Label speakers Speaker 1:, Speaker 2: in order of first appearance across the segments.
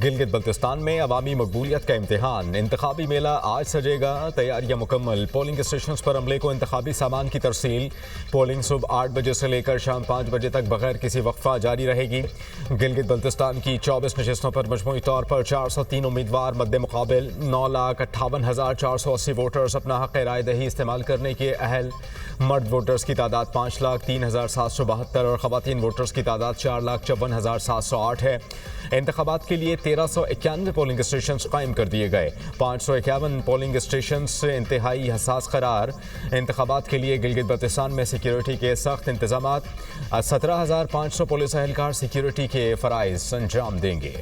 Speaker 1: गिलगित बल्तिस्तान में अवामी मकबूलियत का इम्तिहान। इंतखाबी मेला आज सजेगा, तैयारियां मुकम्मल। पोलिंग स्टेशन पर अमले को इंतखाबी सामान की तरसील। पोलिंग सुबह 8 बजे से लेकर शाम 5 बजे तक बगैर किसी वक्फा जारी रहेगी। गिलगित बल्तिस्तान की 24 नशिस्तों पर मजमूई तौर पर 403 उम्मीदवार मद्दे मुकाबिल। 9,58,480 वोटर्स अपना हक़ राय दही इस्तेमाल करने के अहल। मर्द वोटर्स की तादाद 5,03,772 और ख़वातीन वोटर्स की तादाद 4,54,708 है। इंतखाबात के लिए 1391 पोलिंग स्टेशन कायम कर दिए गए। 551 पोलिंग स्टेशन इंतहाई हसास करार। इंतखाबात के लिए गिलगित बल्तिस्तान में सिक्योरिटी के सख्त इंतजाम। 17,500 पुलिस एहलकार सिक्योरिटी के फ़राइज़ अंजाम देंगे।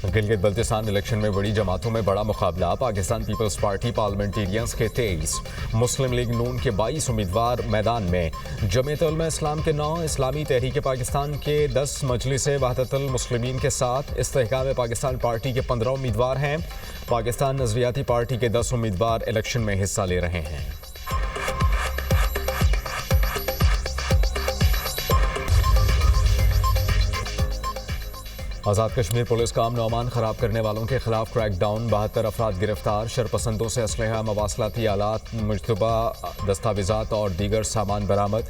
Speaker 1: गिलगित बल्तिस्तान इलेक्शन में बड़ी जमातों में बड़ा मुकाबला। पाकिस्तान पीपल्स पार्टी पार्लियामेंटेरियंस के 23, मुस्लिम लीग नून के 22 उम्मीदवार मैदान में। जमीयत उलमा इस्लाम के 9, इस्लामी तहरीक पाकिस्तान के 10, मजलिस वहदतुल मुस्लिमीन के 7, इस्तेहकाम पाकिस्तान पार्टी के 15 उम्मीदवार हैं। पाकिस्तान नज़रियाती पार्टी के 10 उम्मीदवार इलेक्शन में हिस्सा ले रहे हैं। आज़ाद कश्मीर पुलिस का अमन अमान ख़राब करने वालों के खिलाफ क्रैकडाउन। 72 अफराद गिरफ्तार। शरपसंदों से असलहा, मवासलाती आलात, मुजतबा दस्तावेज़ात और दीगर सामान बरामद।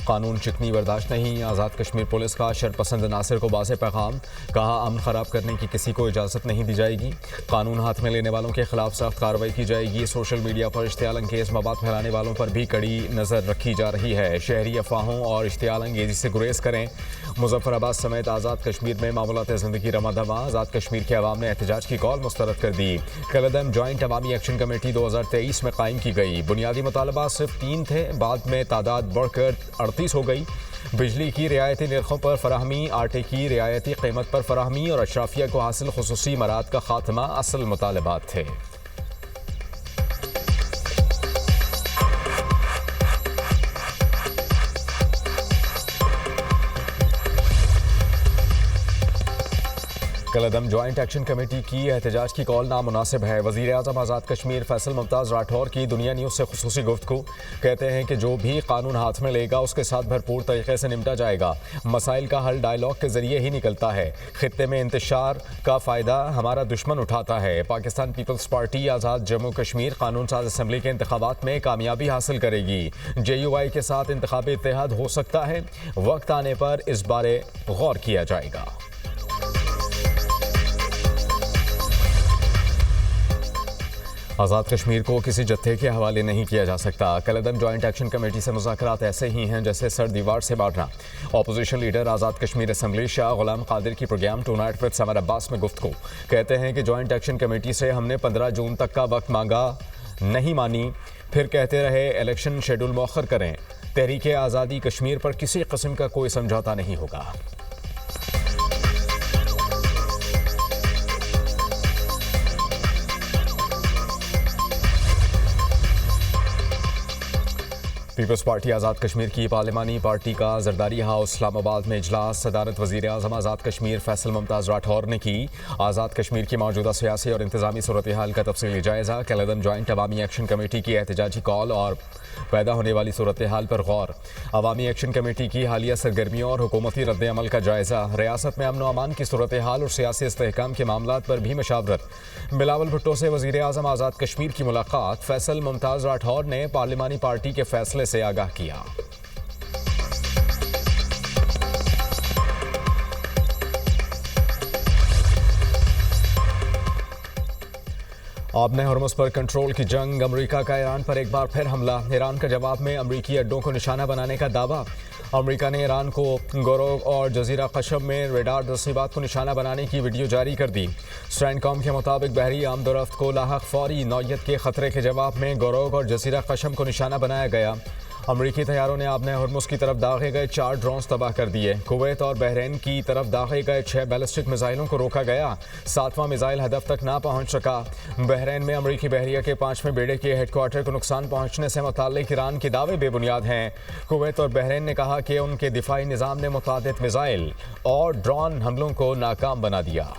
Speaker 1: कानून चिकनी बर्दाश्त नहीं। आज़ाद कश्मीर पुलिस का शरपसंद नासिर को वाज़ेह पैगाम। कहा, अमन ख़राब करने की किसी को इजाज़त नहीं दी जाएगी। कानून हाथ में लेने वालों के खिलाफ सख्त कार्रवाई की जाएगी। सोशल मीडिया पर इश्तियाल अंगेज़ मवाद फैलाने वालों पर भी कड़ी नज़र रखी जा रही है। शहरी अफवाहों और इश्तियाल अंगेज़ी से गुरेज करें। मुजफ्फराबाद समेत आज़ाद कश्मीर में मामूलात ज़िंदगी रमादवा। आज़ाद कश्मीर के अवाम ने एहतजाज की कॉल मुस्तरद कर दी। कलदम जॉइंट अवामी एक्शन कमेटी 2023 में कायम की गई। बुनियादी मुतालबा सिर्फ 3 थे, बाद में तादाद बढ़कर 38 हो गई। बिजली की रियायती निर्खों पर फराहमी, आटे की रियायती कीमत पर फराहमी और अशराफिया को हासिल खुसूसी मराद का खात्मा असल मुतालबात थे। कलदम जॉइंट एक्शन कमेटी की एहतजाज की कॉल नामुनासिब है। वज़ीर आज़म आज़ाद कश्मीर फैसल मुमताज़ राठौर की दुनिया न्यूज़ से खुसूसी गुफ्तगू। कहते हैं कि जो भी कानून हाथ में लेगा उसके साथ भरपूर तरीके से निपटा जाएगा। मसाइल का हल डायलॉग के जरिए ही निकलता है। खित्ते में इंतशार का फ़ायदा हमारा दुश्मन उठाता है। पाकिस्तान पीपल्स पार्टी आज़ाद जम्मू कश्मीर कानून साज असम्बली के इंतखाबात में कामयाबी हासिल करेगी। JUI के साथ इंतखाबी इत्तेहाद हो सकता है। वक्त आने पर इस बारे गौर किया जाएगा। आज़ाद कश्मीर को किसी जत्थे के हवाले नहीं किया जा सकता। कलदम जॉइंट एक्शन कमेटी से मुज़ाकरात ऐसे ही हैं जैसे सर दीवार से बांटना। Opposition leader Azad Kashmir assembly Shah Ghulam Qadir की programme tonight with Samar Abbas में गुफ्तगू। कहते हैं कि जॉइंट एक्शन कमेटी से हमने 15 जून तक का वक्त मांगा, नहीं मानी। फिर कहते रहे इलेक्शन शेड्यूल मौखर करें। तहरीक आज़ादी कश्मीर पर किसी किस्म का कोई समझौता नहीं होगा। पीपल्स पार्टी आज़ाद कश्मीर की पार्लिमानी पार्टी का जरदारी हाउस इस्लामाबाद में इजलास। सदारत वज़ीर आज़म आज़ाद कश्मीर फैसल मुमताज़ राठौर ने की। आज़ाद कश्मीर की मौजूदा सियासी और इंतज़ामी सूरत हाल का तफसीली जायज़ा। कलदम जॉइंट अवामी एक्शन कमेटी की एहतजाजी कॉल और पैदा होने वाली सूरत हाल पर गौर। अवामी एक्शन कमेटी की हालिया सरगर्मियों और हुकूमती रद्द अमल का जायज़ा। रियासत में अमन व अमान की सूरत हाल और सियासी इस्तेहकाम के मामलात पर भी मशावरत। बिलावल भुट्टो से वज़ीर आज़म आज़ाद कश्मीर की मुलाकात। फैसल मुमताज़ राठौर ने पार्लिमानी पार्टी के फैसले से आगाह किया। आबने हरमुज़ पर कंट्रोल की जंग। अमेरिका का ईरान पर एक बार फिर हमला। ईरान का जवाब में अमेरिकी अड्डों को निशाना बनाने का दावा। अमेरिका ने ईरान को गोरोग और जजीरा कशम में रेडार तस्रीबात को निशाना बनाने की वीडियो जारी कर दी। स्ट्रैंडकॉम के मुताबिक बहरी आमदोरफ्त को लाहक फौरी नौयत के खतरे के जवाब में गोरोग और जजीरा कशम को निशाना बनाया गया। अमरीकी तैयारों ने आबने हरमुज़ की तरफ दागे गए 4 ड्रोन्स तबाह कर दिए। कुवैत और बहरीन की तरफ दागे गए 6 बैलिस्टिक मिसाइलों को रोका गया। 7वां मिसाइल हदफ तक ना पहुंच सका। बहरीन में अमरीकी बहरिया के 5वें बेड़े के हेडक्वार्टर को नुकसान पहुंचने से मुताल्लिक ईरान के दावे बेबुनियाद हैं। कुवैत और बहरीन ने कहा कि उनके दिफाई निज़ाम ने मुतादिद मिसाइल और ड्रोन हमलों को नाकाम बना दिया।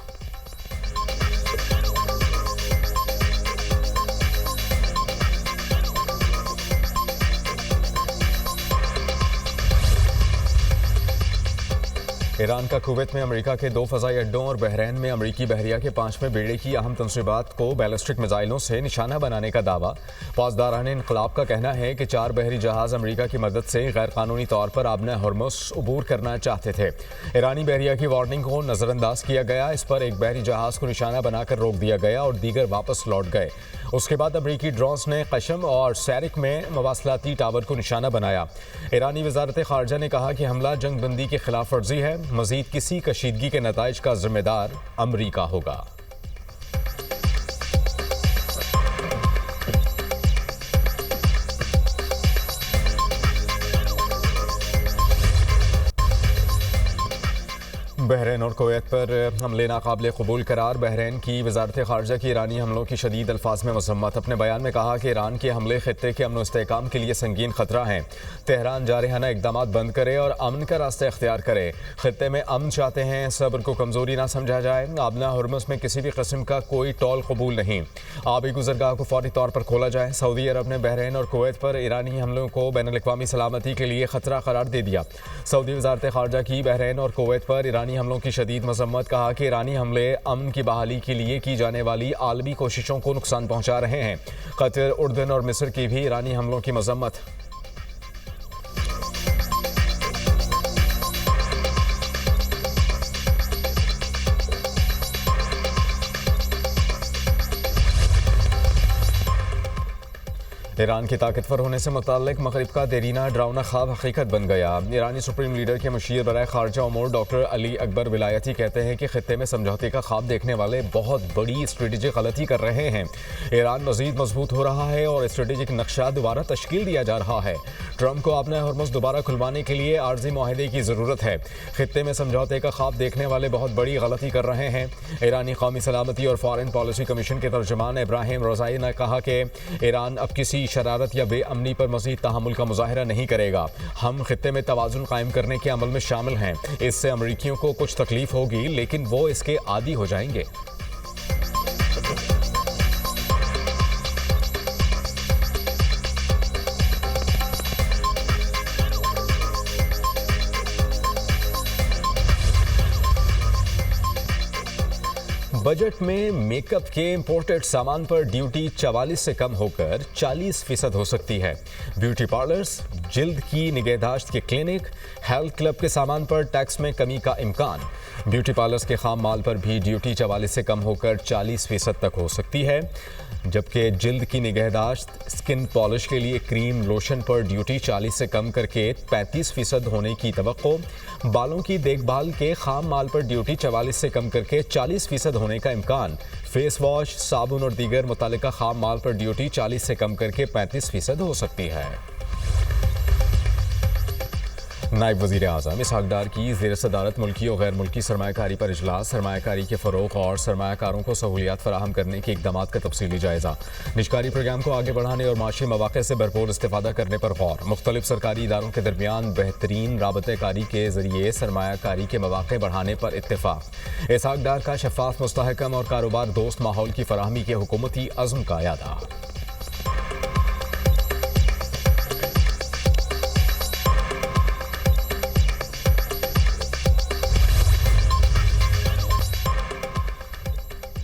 Speaker 1: ईरान का कुवैत में अमेरिका के 2 फ़ज़ाई अड्डों और बहरीन में अमेरिकी बहरिया के 5वें बेड़े की अहम तंसीबात को बैलिस्टिक मिसाइलों से निशाना बनाने का दावा। पासदारान इनकलाब का कहना है कि 4 बहरी जहाज अमेरिका की मदद से गैर कानूनी तौर पर आबना हरमुज़ अबूर करना चाहते थे। ईरानी बहरिया की वार्निंग को नज़रअंदाज किया गया। इस पर एक बहरी जहाज को निशाना बनाकर रोक दिया गया और दीगर वापस लौट गए। उसके बाद अमेरिकी ड्रोन्स ने कशम और सैरिक में मवासलाती टावर को निशाना बनाया। ईरानी वज़ारत ख़ारजा ने कहा कि हमला जंग बंदी की खिलाफ वर्जी है। मज़ीद किसी कशीदगी के नताइज का जिम्मेदार अमरीका होगा। बहरीन और कुवैत पर हमले नाकाबिल कबूल करार। बहरीन की वज़ारत ख़ारजा की ईरानी हमलों की शदीद अल्फाज में मज़म्मत। अपने बयान में कहा कि ईरान के हमले खित्ते के अमन इस्तेहकाम के लिए संगीन खतरा हैं। तेहरान जारहाना इक़दाम बंद करे और अमन का रास्ता इख्तियार करे। खित्ते में अमन चाहते हैं, सब्र को कमज़ोरी ना समझा जाए। आबना हरमुज़ में किसी भी किस्म का कोई टोल कबूल नहीं। आबी गुज़रगाह को फौरी तौर पर खोला जाए। सऊदी अरब ने बहरीन और कुवैत पर ईरानी हमलों को बैनुल-अक़वामी सलामती के लिए खतरा करार दे दिया। सऊदी वज़ारत ख़ारजा की बहरीन और कुवैत पर ईरानी हमलों की शदीद मजम्मत। कहा कि ईरानी हमले अमन की बहाली के लिए की जाने वाली आलमी कोशिशों को नुकसान पहुंचा रहे हैं। कतर, उर्दन और मिस्र की भी ईरानी हमलों की मजम्मत। ईरान के ताकतवर होने से मुताल्लिक मगरिब का देरीना डरावना ख्वाब हकीकत बन गया। ईरानी सुप्रीम लीडर के मुशीर बराए खारजा उमूर डॉक्टर अली अकबर विलायती कहते हैं कि खित्ते में समझौते का ख्वाब देखने वाले बहुत बड़ी स्ट्रेटेजिक गलती कर रहे हैं। ईरान मजीद मजबूत हो रहा है और स्ट्रेटेजिक नक्शा दोबारा तश्कील दिया जा रहा है। ट्रंप को अपना हरमुज़ दोबारा खुलवाने के लिए आर्जी मुआहदे की ज़रूरत है। खित्ते में समझौते का ख्वाब देखने वाले बहुत बड़ी गलती कर रहे हैं। ईरानी कौमी सलामती और फॉरेन पॉलिसी कमीशन के तर्जुमान इब्राहिम रज़ाई ने कहा कि ईरान अब किसी शरारत या बेअमनी पर मज़ीद तहम्मुल का मुज़ाहिरा नहीं करेगा। हम खित्ते में तवाज़ुन कायम करने के अमल में शामिल हैं। इससे अमरीकियों को कुछ तकलीफ होगी, लेकिन वो इसके आदी हो जाएंगे। बजट में मेकअप के इंपोर्टेड सामान पर ड्यूटी 44 से कम होकर 40% हो सकती है। ब्यूटी पार्लर्स, जिल्द की निगहदाश्त के क्लिनिक, हेल्थ क्लब के सामान पर टैक्स में कमी का इम्कान। ब्यूटी पार्लर्स के खाम माल पर भी ड्यूटी 44 से कम होकर 40% तक हो सकती है, जबकि जिल्द की निगहदाश्त, स्किन पॉलिश के लिए क्रीम, लोशन पर ड्यूटी 40 से कम करके 35% होने की तवक्को। बालों की देखभाल के खाम माल पर ड्यूटी 44 से कम करके 40% होने का इम्कान। फेस वॉश, साबुन और दीगर मुतालिका खाम माल पर ड्यूटी 40 से कम करके 35% हो सकती है। नायब वज़ीर आज़म इसहाक़ डार की ज़ेर सदारत मुल्की और गैर मुल्की सरमायाकारी पर इजलास। सरमायाकारी के फ़रोग़ और सरमायाकारों को सहूलियात फराहम करने के इक़दामात का तफसीली जायज़ा। निजकारी प्रोग्राम को आगे बढ़ाने और माशी मौक़े से भरपूर इस्तेफ़ादा करने पर गौर। मुख्तलिफ सरकारी इदारों के दरमियान बेहतरीन राबतेकारी के ज़रिए सरमायाकारी के मौक़े बढ़ाने पर इत्तेफ़ाक़। इसहाक़ डार का शफ़ाफ़, मुस्तहकम और कारोबार दोस्त माहौल की फराहमी के हुकूमती अज़्म का यादा।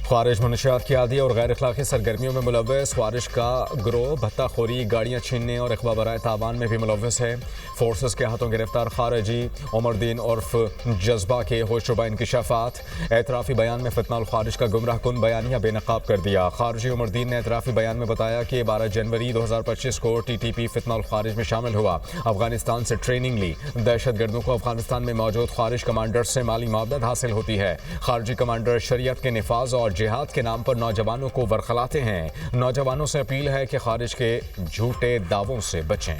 Speaker 1: ख्वारिश मनशियात की आदी और गैर अखलाक़ी सरगर्मियों में मुलव्वस ख्वारिश का गिरोह भत्ताखोरी, गाड़ियाँ छीनने और इक़बा बराए तावान में भी मुलव्वस है। फोर्सेस के हाथों गिरफ्तार खारजी उमरदीन उर्फ जज्बा के होशरुबा इंकिशाफात। एतराफ़ी बयान में फितनाउल ख्वारिश का गुमराह कुन बयानिया बेनकाब कर दिया। खारजी उमरदीन ने एतराफ़ी बयान में बताया कि 12 जनवरी 2025 को TTP फितनाउल ख्वारिश में शामिल हुआ, अफगानिस्तान से ट्रेनिंग ली। दहशत गर्दों को अफगानिस्तान में मौजूद ख्वारिश कमांडर से माली मदद हासिल होती है। खारजी कमांडर शरीयत के निफाज और जिहाद के नाम पर नौजवानों को वरखलाते हैं। नौजवानों से अपील है कि खारिज के झूठे दावों से बचें।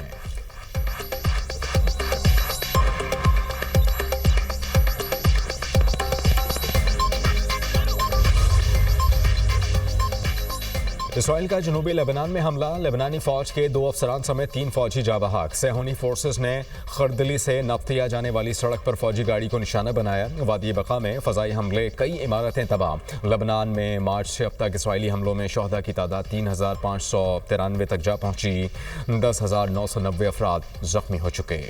Speaker 1: इसराइल का जनूबी लेबनान में हमला। लेबनानी फौज के 2 अफसरान समेत 3 फौजी जाँ बहक। सेहूनी फोर्सेस ने खरदली से नफ्तिया जाने वाली सड़क पर फौजी गाड़ी को निशाना बनाया। वादी बका में फ़ज़ाई हमले, कई इमारतें तबाह। लेबनान में मार्च से अब तक इसराइली हमलों में शहदा की तादाद 3593 तक जा पहुंची। 10,990 अफराद ज़ख्मी हो चुके।